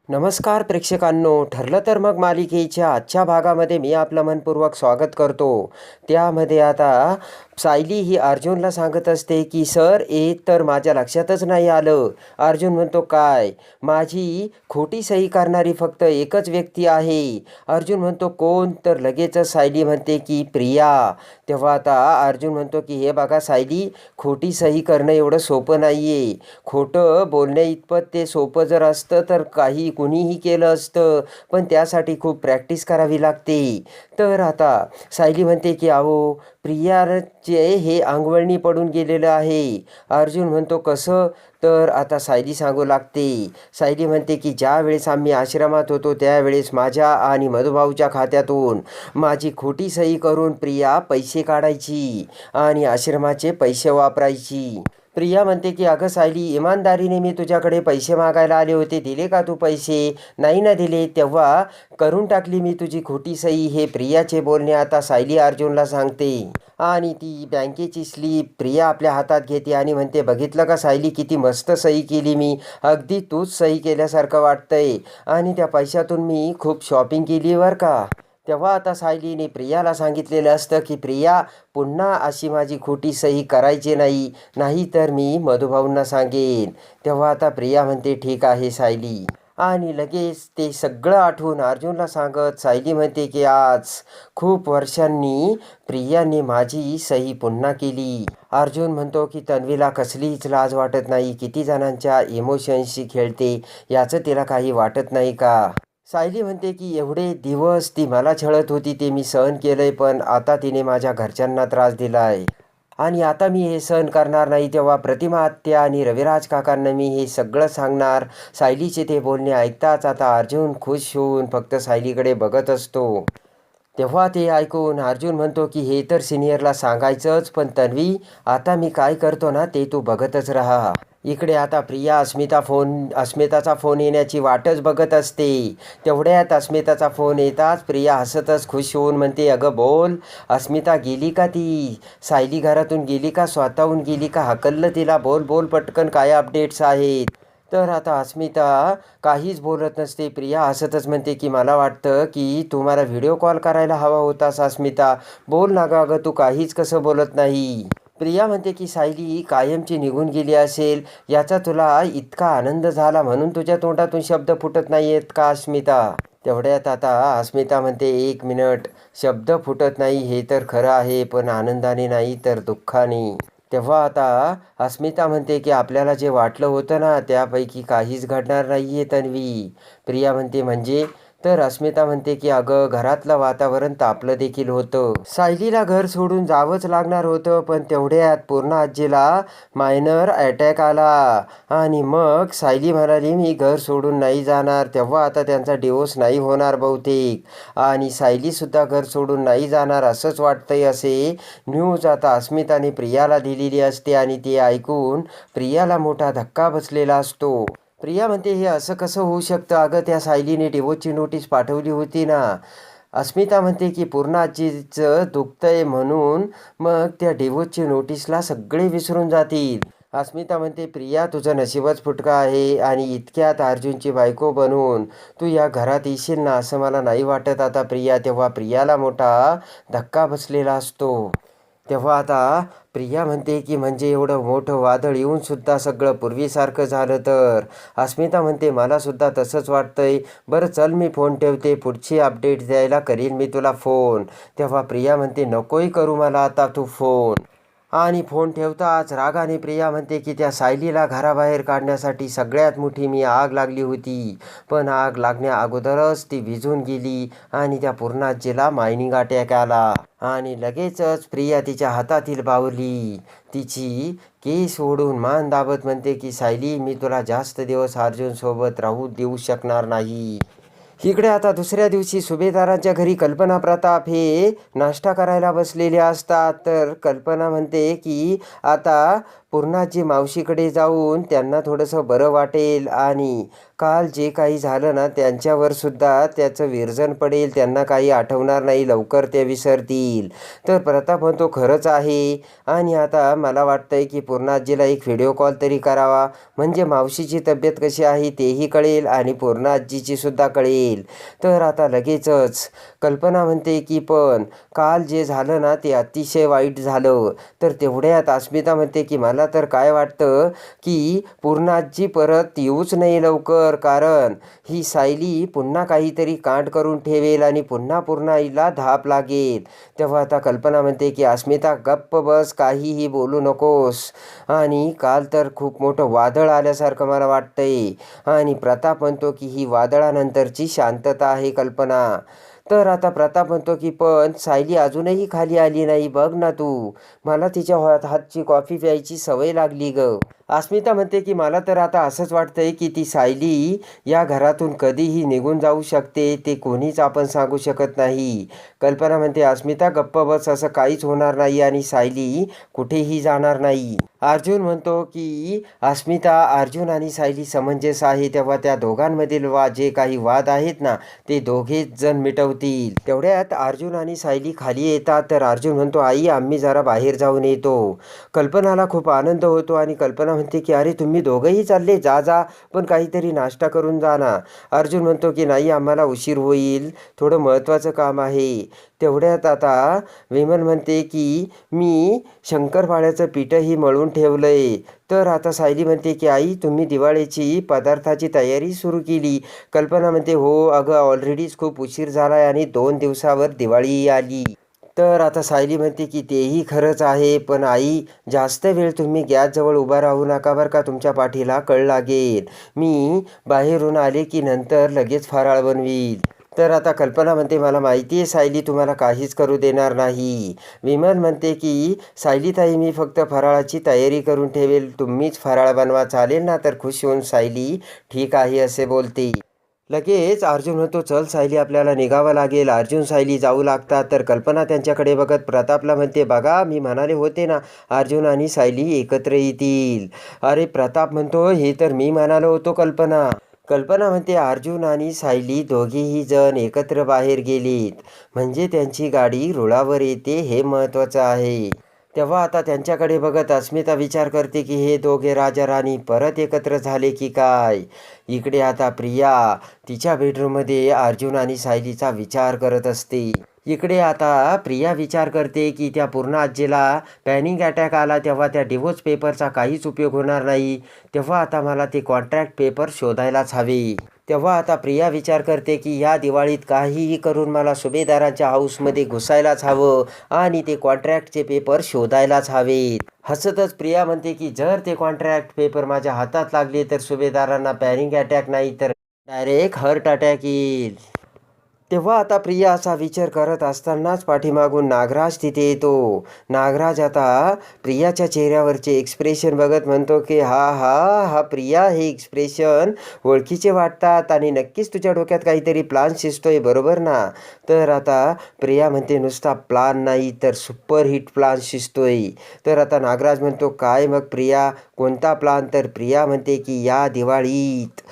नमस्कार प्रेक्षकांनो, ठरलं तर मग मालिकेच्या आजच्या भागामध्ये मी आपलं मनपूर्वक स्वागत करतो. त्यामध्ये आता सायली ही अर्जुनला सांगत असते की सर तर माझ्या लक्षातच नाही आलं. अर्जुन म्हणतो काय, माझी खोटी सही करणारी फक्त एकच व्यक्ती आहे. अर्जुन म्हणतो कोण, तर लगेचच सायली म्हणते की प्रिया. तेव्हा आता अर्जुन म्हणतो की हे बघा सायली, खोटी सही करणं एवढं सोपं नाही आहे. खोटं बोलण्या इतपत ते सोपं जर असतं तर कुणीही केलं असतं, पण त्यासाठी खूप प्रॅक्टिस करावी लागते. तर आता सायली म्हणते की अहो प्रियाचे हे अंगवळणी पडून गेलेलं आहे. अर्जुन म्हणतो कसं, तर आता सायली सांगू लागते. सायली म्हणते की ज्या वेळेस आम्ही आश्रमात होतो त्यावेळेस माझ्या आणि मधुभाऊच्या खात्यातून माझी खोटी सही करून प्रिया पैसे काढायची आणि आश्रमाचे पैसे वापरायची. प्रिया म्हणते की अगं सायली, इमानदारीने मी तुझ्याकडे पैसे मागायला आले होते, दिले का तू पैसे? नाही ना दिले. तेव्हा करून टाकली मी तुझी खोटी सही. हे प्रियाचे बोलणे आता सायली अर्जुनला सांगते आणि ती बँकेची स्लीप प्रिया आपल्या हातात घेते आणि म्हणते बघितलं का सायली, किती मस्त सही केली मी, अगदी तूच सही केल्यासारखं वाटतंय आणि त्या पैशातून मी खूप शॉपिंग केली बरं का. तेव्हा आता सायलीने प्रियाला सांगितलेलं असतं की प्रिया, पुन्हा अशी माझी खोटी सही करायची नाही, नाहीतर मी मधुभाऊंना सांगेन. तेव्हा आता प्रिया म्हणते ठीक आहे सायली, आणि लगेच ते सगळं आठवून अर्जुनला सांगत सायली म्हणते की आज खूप वर्षांनी प्रियाने माझी सही पुन्हा केली. अर्जुन म्हणतो की तन्वीला कसलीच लाज वाटत नाही, किती जणांच्या इमोशन्सशी खेळते, याचं तिला काही वाटत नाही का? सायली म्हणते की एवढे दिवस ती मला छळत होती, ते मी सहन केलंय, पण आता तिने माझ्या घरच्यांना त्रास दिलाय आणि आता मी हे सहन करणार नाही. तेव्हा प्रतिमा आत्या आणि रविराज काकांना मी हे सगळं सांगणार. सायलीचे ते बोलणे ऐकताच आता अर्जुन खुश होऊन फक्त सायलीकडे बघत असतो. तेव्हा ते ऐकून अर्जुन म्हणतो की हे तर सिनियरला सांगायचंच, पण तन्वी आता मी काय करतो ना ते तू बघतच राहा. इकडे आता प्रिया अस्मिताचा फोन येण्याची वाटच बघत असते. तेवढ्यात अस्मिताचा फोन येताच प्रिया हसतच खुश होऊन म्हणते अगं बोल, अस्मिता गेली का? ती सायली घरातून गेली का, स्वतःहून गेली का? हकललं तिला, बोल बोल पटकन, काय अपडेट्स आहेत? तर आता अस्मिता काहीच बोलत नसते. प्रिया हसतच म्हणते की मला वाटतं की तू मला व्हिडिओ कॉल करायला हवा होतास अस्मिता, बोल ना गं. अगं तू काहीच कसं बोलत नाही. प्रिया म्हणते की सायली कायमची निघून गेली असेल याचा तुला इतका आनंद झाला म्हणून तुझ्या तोंडातून शब्द फुटत नाही आहेत का अस्मिता? तेवढ्यात आता अस्मिता म्हणते एक मिनिट, शब्द फुटत नाही हे तर खरं आहे, पण आनंदाने नाही तर दुःखाने. तेव्हा आता अस्मिता म्हणते की आपल्याला जे वाटलं होतं ना त्यापैकी काहीच घडणार नाही आहे तन्वी. प्रिया म्हणते म्हणजे? तर अस्मिता म्हणते की अगं घरातलं वातावरण तापलं देखील होतं. सायलीला घर सोडून जावंच लागणार होतं, पण तेवढ्यात पूर्ण आजीला मायनर अटॅक आला आणि मग सायली म्हणाली मी घर सोडून नाही जाणार. तेव्हा आता त्यांचा डिवोर्स नाही होणार बहुतेक आणि सायलीसुद्धा घर सोडून नाही जाणार असंच वाटतंय. असे न्यूज आता अस्मिताने प्रियाला दिलेली असते आणि ते ऐकून प्रियाला मोठा धक्का बसलेला असतो. प्रिया म्हणते हे असं कसं होऊ शकतं? अगं त्या सायलीने डिवोर्सची नोटीस पाठवली होती ना. अस्मिता म्हणते की पूर्ण आजीचं दुखतंय म्हणून मग त्या डिवोर्सची नोटीसला सगळे विसरून जातील. अस्मिता म्हणते प्रिया तुझं नशीबच फुटका आहे आणि इतक्यात अर्जुनची बायको बनून तू या घरात येशील ना असं मला नाही वाटत आता प्रिया. तेव्हा प्रियाला मोठा धक्का बसलेला असतो. तेव्हा आता प्रिया म्हणते की म्हणजे एवढं मोठं वादळ येऊन सुद्धा सगळं पूर्वीसारखं झालं तर? अस्मिता म्हणते मला सुद्धा तसंच वाटतंय. बरं चल मी फोन ठेवते, पुढची अपडेट द्यायला करीन मी तुला फोन. तेव्हा प्रिया म्हणते नकोही करू मला आता तू फोन. आणि फोन ठेवताच रागाने प्रिया म्हणते की त्या सायलीला घराबाहेर काढण्यासाठी सगळ्यात मोठी मी आग लागली होती, पण आग लागण्या अगोदरच ती विझून गेली आणि त्या पूर्ण आजीला मायनिंग अटॅक आला. आणि लगेचच प्रिया तिच्या हातातील बाहुली तिची केस ओढून मान दाबत म्हणते की सायली मी तुला जास्त दिवस अर्जुनसोबत राहू देऊ शकणार नाही. इकडे आता दुसऱ्या दिवशी सुभेदारांच्या घरी कल्पना प्रताप हे नाश्ता करायला बसलेले असतात. तर कल्पना म्हणते की आता पूर्णाजी मावशीकडे जाऊन त्यांना थोडंसं बरं वाटेल आणि काल जे काही झालं ना त्यांच्यावर सुद्धा त्याचं विरजन पडेल, त्यांना काही आठवणार नाही, लवकर ते विसरतील. तर प्रताप म्हणतो खरंच आहे. आणि आता मला वाटतंय की पूर्णाजीला एक व्हिडिओ कॉल तरी करावा, म्हणजे मावशीची तब्येत कशी आहे तेही कळेल आणि पूर्णाजीची सुद्धा कळेल. तर आता लगेचच कल्पना म्हणते की पण काल जे झालं ना ते अतिशय वाईट झालं. तर तेवढ्यात अस्मिता म्हणते की मला तर काय वाटतं की पूर्णाजी परत येऊच नाही लवकर, कारण ही सायली पुन्हा काहीतरी कांड करून ठेवेल आणि पुन्हा पूर्णाईला धाप लागेल. तेव्हा आता कल्पना म्हणते की अस्मिता गप्प बस, काहीही बोलू नकोस. आणि काल तर खूप मोठं वादळ आल्यासारखं मला वाटतंय. आणि प्रताप म्हणतो की ही वादळानंतरची शांतता आहे कल्पना. तर आता प्रताप म्हणतो की पण सायली अजूनही खाली आली नाही, बघ ना तू, मला तिच्या हातची कॉफी प्यायची सवय लागली ग. अस्मिता म्हणते की मला तर आता असंच वाटतंय की ती सायली या घरातून कधीही निघून जाऊ शकते, ते कोणीच आपण सांगू शकत नाही. कल्पना म्हणते अस्मिता गप्प बस, असं काहीच होणार नाही आणि सायली कुठेही जाणार नाही. अर्जुन म्हणतो की अस्मिता, अर्जुन आणि सायली समंजस आहे, तेव्हा त्या दोघांमधील जे काही वाद आहेत ना ते दोघेच जण मिटवतील. तेवढ्यात अर्जुन आणि सायली खाली येतात. तर अर्जुन म्हणतो आई आम्ही जरा बाहेर जाऊन येतो. कल्पनाला खूप आनंद होतो आणि कल्पना म्हणते की अरे तुम्ही दोघंही चालले, जा जा, पण काहीतरी नाश्ता करून जा ना. अर्जुन म्हणतो की नाही आम्हाला उशीर होईल, थोडं महत्त्वाचं काम आहे. तेवढ्यात आता विमल म्हणते की मी शंकरपाळ्याचं पीठही मळून ठेवलंय. तर आता सायली म्हणते की आई तुम्ही दिवाळीची पदार्थाची तयारी सुरू केली. कल्पना म्हणते हो अगं, ऑलरेडीच खूप उशीर झालाय आणि 2 दिवसावर दिवाळीही आली. तर आता सायली म्हणते की तेही खरंच आहे, पण आई जास्त वेळ तुम्ही गॅसजवळ उभा राहू नका बरं का, तुमच्या पाठीला कळ लागेल. मी बाहेरून आले की नंतर लगेच फराळ बनवील. तर आता कल्पना म्हणते मला माहिती आहे सायली तुम्हाला काहीच करू देणार नाही. विमल म्हणते की सायलीताई मी फक्त फराळाची तयारी करून ठेवेल, तुम्हीच फराळ बनवा, चालेल ना. तर खुश होऊन सायली ठीक आहे असे बोलते. लगेच अर्जुन म्हणतो चल सायली आपल्याला निघावं लागेल. अर्जुन सायली जाऊ लागतात. तर कल्पना त्यांच्याकडे बघत प्रतापला म्हणते बघा मी म्हणाले होते ना अर्जुन आणि सायली एकत्र येतील. अरे प्रताप म्हणतो हे तर मी म्हणालो होतो कल्पना. कल्पना म्हणते अर्जुन आणि सायली दोघेही जण एकत्र बाहेर गेलीत, म्हणजे त्यांची गाडी रुळावर येते हे महत्त्वाचं आहे. तेव्हा आता त्यांच्याकडे बघत अस्मिता विचार करते की हे दोघे राजा राणी परत एकत्र झाले की काय. इकडे आता प्रिया तिच्या बेडरूममध्ये अर्जुन आणि सायलीचा विचार करत असते. इकडे आता प्रिया विचार करते की त्या पूर्ण आजीला पॅनिक अटॅक आला तेव्हा त्या डिवोर्स पेपरचा काहीच उपयोग होणार नाही, तेव्हा आता मला ते कॉन्ट्रॅक्ट पेपर शोधायलाच हवे. तेव्हा आता प्रिया विचार करते की या दिवाळीत काहीही करून मला सुभेदाराच्या हाऊसमध्ये घुसायलाच हवं आणि ते कॉन्ट्रॅक्टचे पेपर शोधायलाच हवेत. हसतच प्रिया म्हणते की जर ते कॉन्ट्रॅक्ट पेपर माझ्या हातात लागले तर सुभेदारांना पॅनिक अटॅक नाही तर डायरेक्ट हार्ट अटॅक येईल. तेव्हा आता प्रिया असा विचार करत असतानाच पाठीमागून नागराज तिथे येतो. नागराज आता प्रियाच्या चेहऱ्यावरचे एक्सप्रेशन बघत म्हणतो की हा हा हा प्रिया, हे एक्सप्रेशन ओळखीचे वाटतात आणि नक्कीच तुझ्या डोक्यात काहीतरी प्लान शिजतोय बरोबर ना. तर आता प्रिया म्हणते नुसता प्लान नाही तर सुपरहिट प्लान शिजतोय. तर आता नागराज म्हणतो काय मग प्रिया, कोणता प्लान. तर प्रिया म्हणते की या दिवाळीत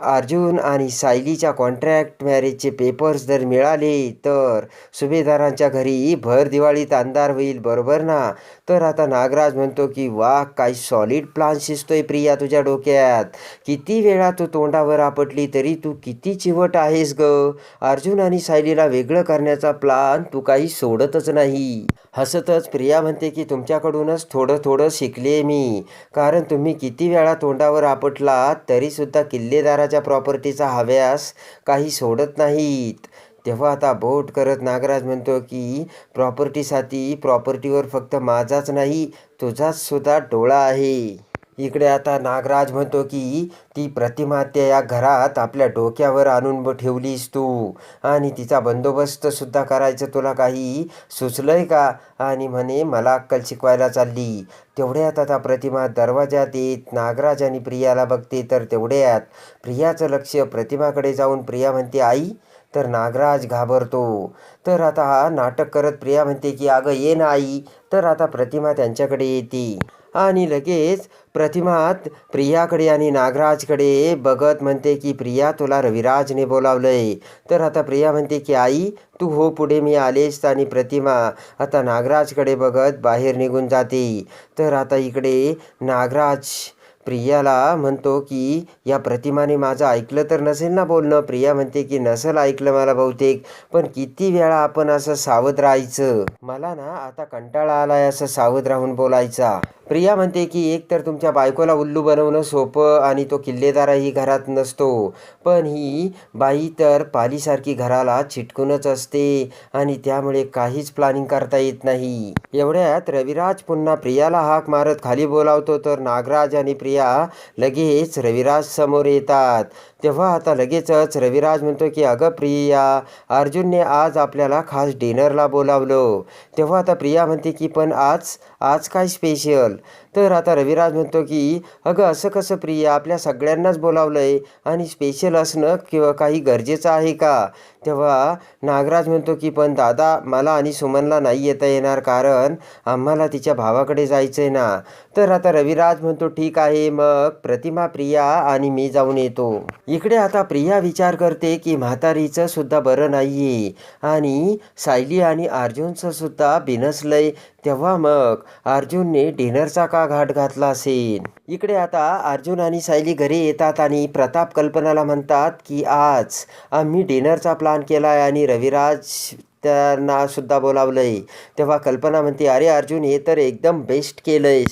अर्जुन आणि सायलीच्या कॉन्ट्रॅक्ट मॅरेजचे पेपर्स जर मिळाले तर सुभेदारांच्या घरी भर दिवाळीत अंधार होईल बरोबर ना. तर आता नागराज म्हणतो की वा, काय सॉलिड प्लान शिजतोय प्रिया तुझ्या डोक्यात. किती वेळा तू तोंडावर आपटली तरी तू किती चिवट आहेस ग. अर्जुन आणि सायलीला वेगळं करण्याचा प्लान तू काही सोडतच नाही. हसतच प्रिया म्हणते की तुमच्याकडूनच थोडं थोडं शिकले मी, कारण तुम्ही किती वेळा तोंडावर आपटलात तरीसुद्धा किल्लेदाराच्या प्रॉपर्टीचा हव्यास काही सोडत नाहीत. तेव्हा आता बोट करत नागराज म्हणतो की प्रॉपर्टीवर फक्त माझाच नाही तुझाच सुद्धा डोळा आहे. इकडे आता नागराज म्हणतो की ती प्रतिमा त्या या घरात आपल्या डोक्यावर आणून ठेवलीस तू आणि तिचा बंदोबस्तसुद्धा करायचं तुला काही सुचलंय का. आणि म्हणे मला अक्कल शिकवायला चालली. तेवढ्यात आता प्रतिमा दरवाजात येत नागराज आणि प्रियाला बघते. तर तेवढ्यात प्रियाचं लक्ष प्रतिमाकडे जाऊन प्रिया म्हणते आई. तर नागराज घाबरतो. तर आता नाटक करत प्रिया म्हणते की अगं ये ना आई. तर आता प्रतिमा त्यांच्याकडे येते आणि लगेच प्रतिमात प्रियाकडे आणि नागराजकडे बघत म्हणते की प्रिया तुला रविराजने बोलावलंय. तर आता प्रिया म्हणते की आई तू हो पुढे मी आलेच. आणि प्रतिमा आता नागराजकडे बघत बाहेर निघून जाते. तर आता इकडे नागराज प्रियाला म्हणतो की या प्रतिमाने माझं ऐकलं तर नसेल ना बोलणं. प्रिया म्हणते की नसेल ऐकलं मला बहुतेक, पण किती वेळा आपण असं सावध राहायचं. मला ना आता कंटाळा आलाय असं सावध राहून बोलायचा. प्रिया म्हणते की एक तर तुमच्या बायकोला उल्लू बनवणं सोपं आणि तो किल्लेदारही घरात नसतो, पण ही बाई तर पालीसारखी घराला चिटकूनच असते आणि त्यामुळे काहीच प्लॅनिंग करता येत नाही. एवढ्यात रविराज पुन्हा प्रियाला हाक मारत खाली बोलावतो. तर नागराज आणि प्रिया लगेच रविराज समोर येतात. तेव्हा आता लगेचच रविराज म्हणतो की अगं प्रिया, अर्जुनने आज आपल्याला खास डिनरला बोलावलं. तेव्हा आता प्रिया म्हणते की पण आज आज काय स्पेशल. तर आता रविराज म्हणतो की अगं असं कसं प्रिया, आपल्या सगळ्यांनाच बोलावलं आहे आणि स्पेशल असणं किंवा काही गरजेचं आहे का. तेव्हा नागराज म्हणतो की पण दादा मला आणि सुमनला नाही येता येणार कारण आम्हाला तिच्या भावाकडे जायचं आहे ना. तर आता रविराज म्हणतो ठीक आहे मग प्रतिमा, प्रिया आणि मी जाऊन येतो. इकडे आता प्रिया विचार करते की म्हातारीचं सुद्धा बरं नाही आहे आणि सायली आणि अर्जुनचं सुद्धा बिनसलंय. तेव्हा मग अर्जुनने डिनरचा का घाट घातला असेल. इकडे आता अर्जुन आणि सायली घरी येतात आणि प्रताप कल्पनाला म्हणतात की आज आम्ही डिनरचा प्लॅन केला आहे आणि रविराज त्यांना सुद्धा बोलावलंय. तेव्हा कल्पना म्हणते अरे अर्जुन हे तर एकदम बेस्ट केलंय.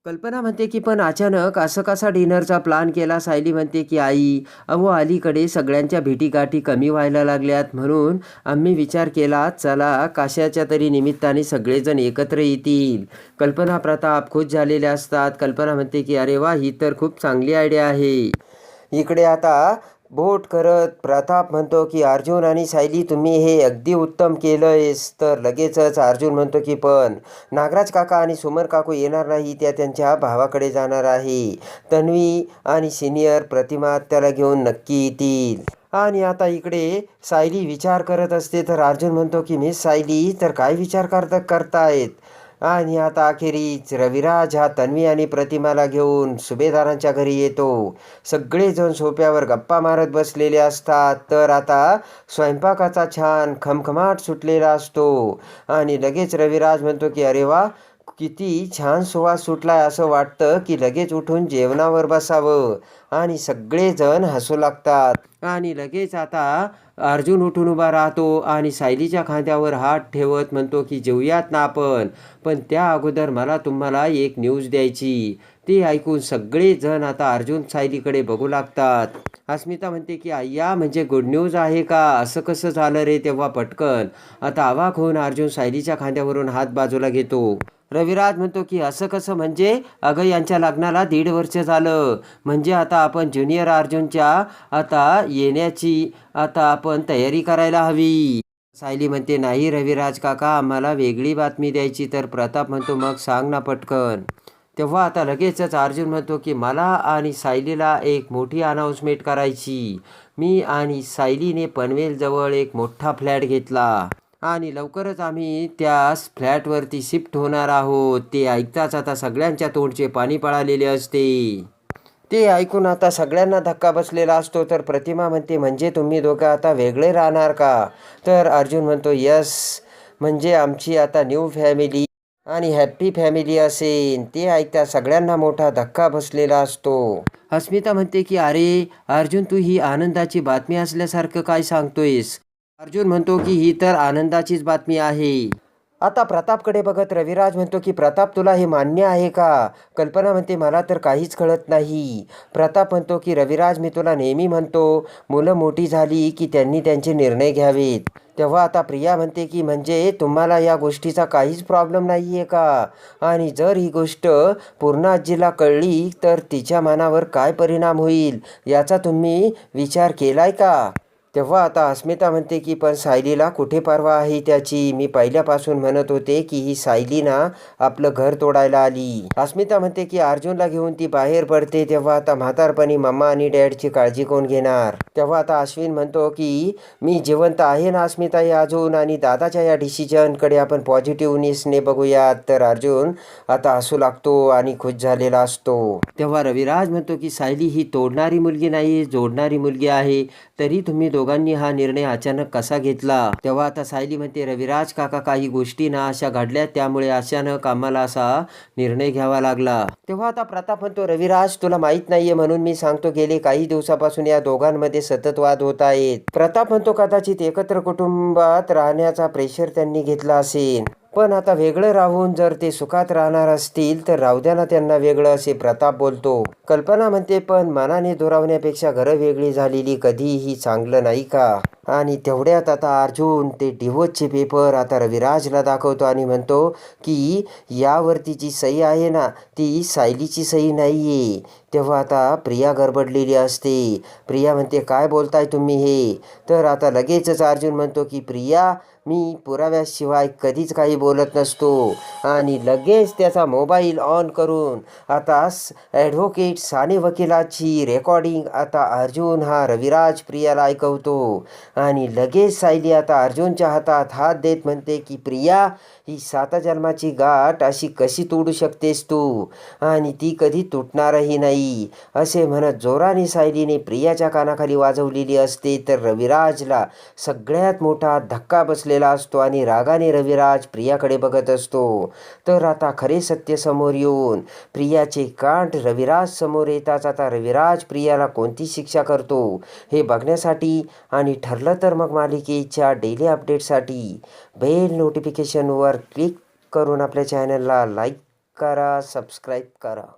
कल्पना म्हणते की पण अचानक असं कसा डिनरचा प्लॅन केला. सायली म्हणते की आई अहो अलीकडे सगळ्यांच्या भेटीगाठी कमी व्हायला लागल्यात म्हणून आम्ही विचार केला चला कशाच्या तरी निमित्ताने सगळेजण एकत्र येतील. कल्पना प्रताप खुश झालेले असतात. कल्पना म्हणते की अरे वा ही तर खूप चांगली आयडिया आहे. इकडे आता बोट करत प्रताप म्हणतो की अर्जुन आणि सायली तुम्ही हे अगदी उत्तम केलंयस. तर लगेचच अर्जुन म्हणतो की पण नागराज काका आणि सुमन काकू येणार नाही, त्या त्यांच्या भावाकडे जाणार आहे. तन्वी आणि सिनियर प्रतिमा त्याला घेऊन नक्की येतील. आणि आता इकडे सायली विचार करत असते. तर अर्जुन म्हणतो की मिस सायली तर काय विचार करतायत. आणि आता अखेरीच रविराज हा तन्वी आणि प्रतिमाला घेऊन सुभेदारांच्या घरी येतो. सगळेजण सोफ्यावर गप्पा मारत बसलेले असतात. तर आता स्वयंपाकाचा छान खमखमाट सुटलेला असतो आणि लगेच रविराज म्हणतो की अरे वा किती छान सुवास सुटलाय, असं वाटतं की लगेच उठून जेवणावर बसावं. आणि सगळेजण हसू लागतात. आणि लगेच आता अर्जुन उठून उभा राहतो आणि सायलीच्या खांद्यावर हात ठेवत म्हणतो की जेवूयात ना आपण, पण त्या अगोदर मला तुम्हाला एक न्यूज द्यायची. ते ऐकून सगळेजण आता अर्जुन सायलीकडे बघू लागतात. अस्मिता म्हणते की अय्या म्हणजे गुड न्यूज आहे का, असं कसं झालं रे. तेव्हा पटकन आता अवाक होऊन अर्जुन सायलीच्या खांद्यावरून हात बाजूला घेतो. रविराज म्हणतो की असं कसं म्हणजे, अगं यांच्या लग्नाला 1.5 वर्ष झालं, म्हणजे आता आपण ज्युनियर अर्जुनच्या आता येण्याची आता आपण तयारी करायला हवी. सायली म्हणते नाही रविराज काका आम्हाला वेगळी बातमी द्यायची. तर प्रताप म्हणतो मग सांग ना पटकन. तेव्हा आता लगेचच अर्जुन म्हणतो की मला आणि सायलीला एक मोठी अनाऊन्समेंट करायची. मी आणि सायलीने पनवेलजवळ एक मोठा फ्लॅट घेतला आणि लवकरच आम्ही त्या फ्लॅटवरती शिफ्ट होणार आहोत. ते ऐकताच आता सगळ्यांच्या तोंडचे पाणी पळालेले असते. ते ऐकून आता सगळ्यांना धक्का बसलेला असतो. तर प्रतिमा म्हणते म्हणजे तुम्ही दोघं आता वेगळे राहणार का. तर अर्जुन म्हणतो यस, म्हणजे आमची आता न्यू फॅमिली आणि हॅप्पी फॅमिली असेल. ते ऐकता सगळ्यांना मोठा धक्का बसलेला असतो. अस्मिता म्हणते की अरे अर्जुन तू ही आनंदाची बातमी असल्यासारखं काय सांगतोयस. अर्जुन म्हणतो की ही तर आनंदाचीच बातमी आहे. आता प्रतापकडे बघत रविराज म्हणतो की प्रताप तुला हे मान्य आहे का. कल्पना म्हणते मला तर काहीच कळत नाही. प्रताप म्हणतो की रविराज मी तुला नेहमी म्हणतो मुलं मोठी झाली की त्यांनी त्यांचे निर्णय घ्यावेत. तेव्हा आता प्रिया म्हणते की म्हणजे तुम्हाला या गोष्टीचा काहीच प्रॉब्लेम नाही आहे का, आणि जर ही गोष्ट पूर्ण आजीला कळली तर तिच्या मनावर काय परिणाम होईल याचा तुम्ही विचार केलाय का. तेव्हा आता अस्मिता म्हणते की पण सायलीला कुठे परवा आहे त्याची. मी पहिल्यापासून म्हणत होते की ही सायली ना आपलं घर तोडायला आली. अस्मिता म्हणते की अर्जुनला घेऊन ती बाहेर पडते. तेव्हा आता म्हातारपणी मम्मा आणि डॅडची काळजी कोण घेणार. तेव्हा आता अश्विन म्हणतो की मी जिवंत आहे ना अस्मिता हे अजून, आणि दादाच्या या डिसिजनकडे आपण पॉझिटिव्हनेसने बघूयात. तर अर्जुन आता हसू लागतो आणि खुश झालेला असतो. तेव्हा रविराज म्हणतो की सायली ही तोडणारी मुलगी नाही, जोडणारी मुलगी आहे. तरी तुम्ही दोघांनी हा निर्णय अचानक कसा घेतला. तेव्हा आता सायली म्हणते रविराज काका काही गोष्टी ना अशा घडल्या, त्यामुळे अचानक आम्हाला असा निर्णय घ्यावा लागला. तेव्हा आता प्रताप म्हणतो रविराज तुला माहित नाहीये म्हणून मी सांगतो, गेले काही दिवसापासून या दोघांमध्ये सतत वाद होत आहेत. प्रताप म्हणतो कदाचित एकत्र कुटुंबात राहण्याचा प्रेशर त्यांनी घेतला असेल, पण आता वेगळं राहून जर ते सुखात राहणार असतील तर राहू द्या ना त्यांना वेगळं, असे प्रताप बोलतो. कल्पना म्हणते पण मनाने दुरावण्यापेक्षा घरं वेगळी झालेली कधीही चांगलं नाही का. आणि तेवढ्यात आता अर्जुन ते डिवोर्सचे पेपर आता रविराजला दाखवतो आणि म्हणतो की यावरती जी सही आहे ना ती सायलीची सही नाहीये. तेव्हा आता प्रिया गडबडलेली असते. प्रिया म्हणते काय बोलताय तुम्ही हे. तर आता लगेचच अर्जुन म्हणतो की प्रिया मी पुराव्याशिवाय कधीच काही बोलत नसतो, आणि लगेच त्याचा मोबाईल ऑन करून आता ॲडव्होकेट साने वकिलाची रेकॉर्डिंग आता अर्जुन हा रविराज प्रियाला ऐकवतो. आणि लगेच सायली आता अर्जुनच्या हातात हात देत म्हणते की प्रिया ही 7 जन्माची गाठ अशी कशी तोडू शकतेस तू, आणि ती कधी तुटणारही नाही, असे म्हणत जोराने सायलीने प्रियाच्या कानाखाली वाजवलेली असते. तर रविराजला सगळ्यात मोठा धक्का बसलेला असतो आणि रागाने रविराज प्रियाकडे बघत असतो. तर आता खरे सत्य समोर येऊन प्रियाचे कांट रविराज समोर येताच आता रविराज प्रियाला कोणती शिक्षा करतो हे बघण्यासाठी आणि ठरलं तर मग मालिकेच्या डेली अपडेटसाठी बेल नोटिफिकेशनवर क्लिक करून आपल्या चॅनलला लाईक करा, सबस्क्राईब करा.